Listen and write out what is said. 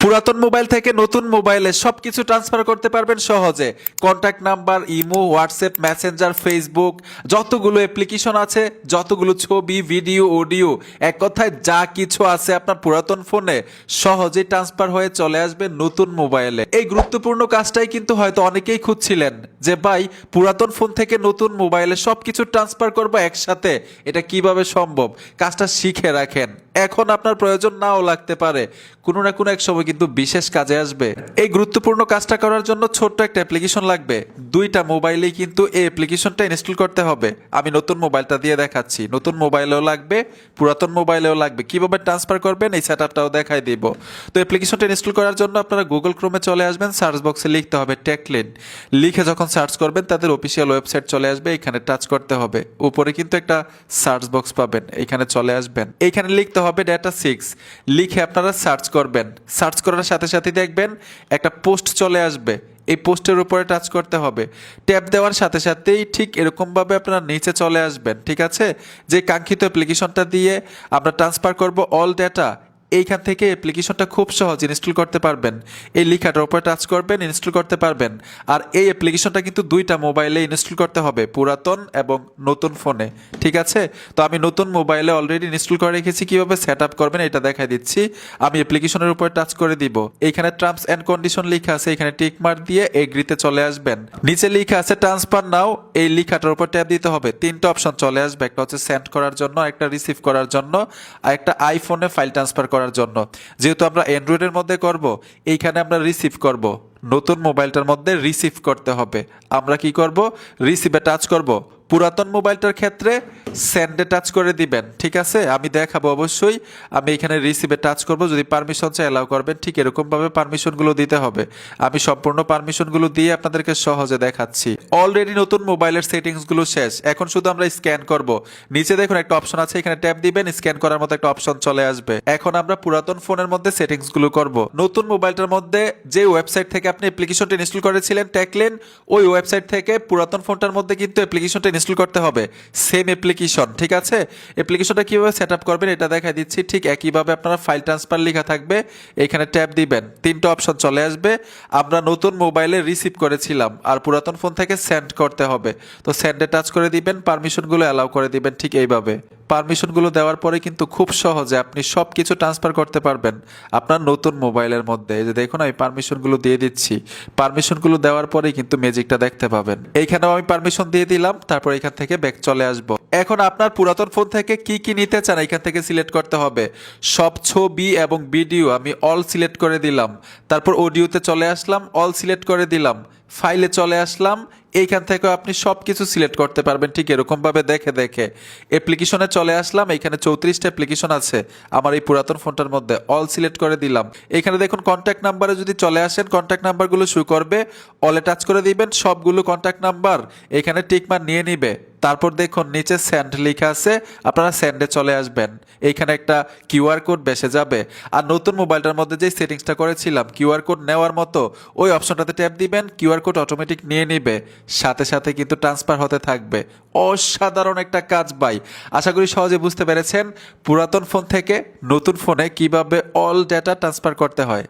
পুরাতন মোবাইল থেকে নতুন মোবাইলে সবকিছু ট্রান্সফার করতে পারবেন সহজে। Contact number, imo, WhatsApp, Messenger, Facebook, যতগুলো অ্যাপ্লিকেশন আছে, যতগুলো ছবি, ভিডিও, অডিও, এক কথায় যা কিছু আছে আপনার পুরাতন ফোনে সহজেই ট্রান্সফার হয়ে চলে আসবে নতুন মোবাইলে। এই গুরুত্বপূর্ণ কাজটাই কিন্তু হয়তো অনেকেই খুঁজছিলেন যে ভাই পুরাতন ফোন থেকে নতুন মোবাইলে সবকিছু ট্রান্সফার করবো একসাথে, এটা কিভাবে সম্ভব? কাজটা শিখে রাখেন, এখন আপনার প্রয়োজন নাও লাগতে পারে, কোনো না কোনো এক সময় কিন্তু বিশেষ কাজে আসবে। এই গুরুত্বপূর্ণ কাজটা করার জন্য ছোট্ট একটা অ্যাপ্লিকেশন লাগবে। দুইটা মোবাইলেই কিন্তু এই অ্যাপ্লিকেশনটা ইনস্টল করতে হবে। আমি নতুন মোবাইলটা দিয়ে দেখাচ্ছি, নতুন মোবাইলেও লাগবে, পুরাতন মোবাইলেও লাগবে। কিভাবে ট্রান্সফার করবেন এই সেটআপটাও দেখাই দিব। তো অ্যাপ্লিকেশনটা ইনস্টল করার জন্য আপনারা গুগল ক্রোমে চলে আসবেন, সার্চ বক্সে লিখতে হবে টেকলিন। লিখে যখন সার্চ করবেন তাদের অফিসিয়াল ওয়েবসাইট চলে আসবে, এখানে টাচ করতে হবে। উপরে কিন্তু একটা সার্চ বক্স পাবেন, এখানে চলে আসবেন, এইখানে লিখতে হবে ডেটা 6। লিখে আপনারা সার্চ করবেন। সার্চ করার সাথে সাথে দেখবেন একটা পোস্ট চলে আসবে, এই পোস্টের উপরে টাচ করতে হবে। ট্যাপ দেওয়ার সাথে সাথেই ঠিক এরকমভাবে আপনারা নিচে চলে আসবেন, ঠিক আছে? যে কাঙ্ক্ষিত অ্যাপ্লিকেশনটা দিয়ে আমরা ট্রান্সফার করব অল ডেটা, এইখান থেকে অ্যাপ্লিকেশনটা খুব সহজ ইনস্টল করতে পারবেন। এই লেখাটার উপরে টাচ করবেন, ইনস্টল করতে পারবেন। আর এই অ্যাপ্লিকেশনটা কিন্তু দুইটা মোবাইলে ইনস্টল করতে হবে, পুরাতন এবং নতুন ফোনে, ঠিক আছে? তো আমি নতুন মোবাইলে অলরেডি ইনস্টল করে রেখেছি, কীভাবে সেট আপ করবেন এটা দেখাই দিচ্ছি। আমি অ্যাপ্লিকেশনের উপরে টাচ করে দিব, এইখানে টার্মস অ্যান্ড কন্ডিশন লেখা আছে, এখানে টিক মার্ক দিয়ে এগ্রিতে চলে আসবেন। নিচে লেখা আছে ট্রান্সফার নাও, এই লেখাটার উপর ট্যাপ দিতে হবে। তিনটা অপশন চলে আসবে, একটা হচ্ছে সেন্ড করার জন্য, একটা রিসিভ করার জন্য, আর একটা আইফোনে ফাইল ট্রান্সফার করার জন্য। যেহেতু আমরা অ্যান্ড্রয়েডের মধ্যে করব, এইখানে আমরা রিসিভ করব, নতুন মোবাইলটার মধ্যে রিসিভ করতে হবে। আমরা কি করব? রিসিভে টাচ করব। পুরাতন মোবাইলটার ক্ষেত্রে সেন্ডে টাচ করে দিবেন, ঠিক আছে? আমি দেখাবো অবশ্যই। আমি এখানে রিসিভে টাচ করব, যদি পারমিশন চাই অ্যালাউ করবেন, ঠিক এরকমভাবে পারমিশনগুলো দিতে হবে। আমি সম্পূর্ণ পারমিশনগুলো দিয়ে আপনাদেরকে সহজে দেখাচ্ছি। অলরেডি নতুন মোবাইলের সেটিংসগুলো শেষ, এখন শুধু আমরা স্ক্যান করব। নিচে দেখুন একটা অপশন আছে, এখানে ট্যাপ দিবেন, স্ক্যান করার মতো একটা অপশন চলে আসবে। এখন আমরা পুরাতন ফোনের মধ্যে সেটিংসগুলো করব। নতুন মোবাইলটার মধ্যে যে ওয়েবসাইট থেকে আপনি অ্যাপ্লিকেশনটা ইনস্টল করেছিলেন টেকলিন, ওই ওয়েবসাইট থেকে পুরাতন ফোনটার মধ্যে কিন্তু অ্যাপ্লিকেশনটা ইনস্টল করতে হবে, সেম অ্যাপ্লিকেশন, ঠিক আছে? অ্যাপ্লিকেশনটা কিভাবে সেট আপ করবেন এটা দেখাই দিচ্ছি। ঠিক একইভাবে আপনারা ফাইল ট্রান্সফার লেখা থাকবে, এখানে ট্যাপ দিবেন, তিনটা অপশন চলে আসবে। আমরা নতুন মোবাইলে রিসিভ করেছিলাম, আর পুরাতন ফোন থেকে সেন্ড করতে হবে। তো সেন্ডে টাচ করে দিবেন, পারমিশনগুলো অ্যালাউ করে দিবেন, ঠিক এইভাবে। পারমিশনগুলো দেওয়ার পরে কিন্তু খুব সহজে আপনি সব কিছু ট্রান্সফার করতে পারবেন আপনার নতুন মোবাইলের মধ্যে। এই যে দেখুন আমি পারমিশনগুলো দিয়ে দিচ্ছি, পারমিশনগুলো দেওয়ার পরেই কিন্তু ম্যাজিকটা দেখতে পাবেন। এইখানেও আমি পারমিশন দিয়ে দিলাম, তারপর এখান থেকে ব্যাক চলে আসবো। এখন আপনার পুরাতন ফোন থেকে কি কি নিতে চান এখান থেকে সিলেক্ট করতে হবে। সব ছবি এবং ভিডিও আমি অল সিলেক্ট করে দিলাম, তারপর অডিওতে চলে আসলাম, অল সিলেক্ট করে দিলাম, ফাইলে চলে আসলাম। এইখান থেকে আপনি সব কিছু সিলেক্ট করতে পারবেন, ঠিক এরকমভাবে দেখে দেখে। অ্যাপ্লিকেশনে চলে আসলাম, এখানে 34টা অ্যাপ্লিকেশন আছে আমার এই পুরাতন ফোনটার মধ্যে, অল সিলেক্ট করে দিলাম। এখানে দেখুন কন্ট্যাক্ট নাম্বারে যদি চলে আসেন, কন্ট্যাক্ট নাম্বারগুলো শো করবে, অলে টাচ করে দিবেন, সবগুলো কন্ট্যাক্ট নাম্বার এখানে টিকমার্ক নিয়ে নিবে। তারপর দেখুন নিচে সেন্ড লেখা আছে, আপনারা সেন্ডে চলে আসবেন, এইখানে একটা কিউআর কোড বেসে যাবে। আর নতুন মোবাইলটার মধ্যে যে সেটিংসটা করেছিলাম কিউআর কোড নেওয়ার মতো, ওই অপশনটাতে ট্যাপ দিবেন, কিউআর কোড অটোমেটিক নিয়ে নিবে, সাথে সাথে কিন্তু ট্রান্সফার হতে থাকবে। অসাধারণ একটা কাজ ভাই, আশা করি সহজে বুঝতে পেরেছেন পুরাতন ফোন থেকে নতুন ফোনে কিভাবে অল ডেটা ট্রান্সফার করতে হয়।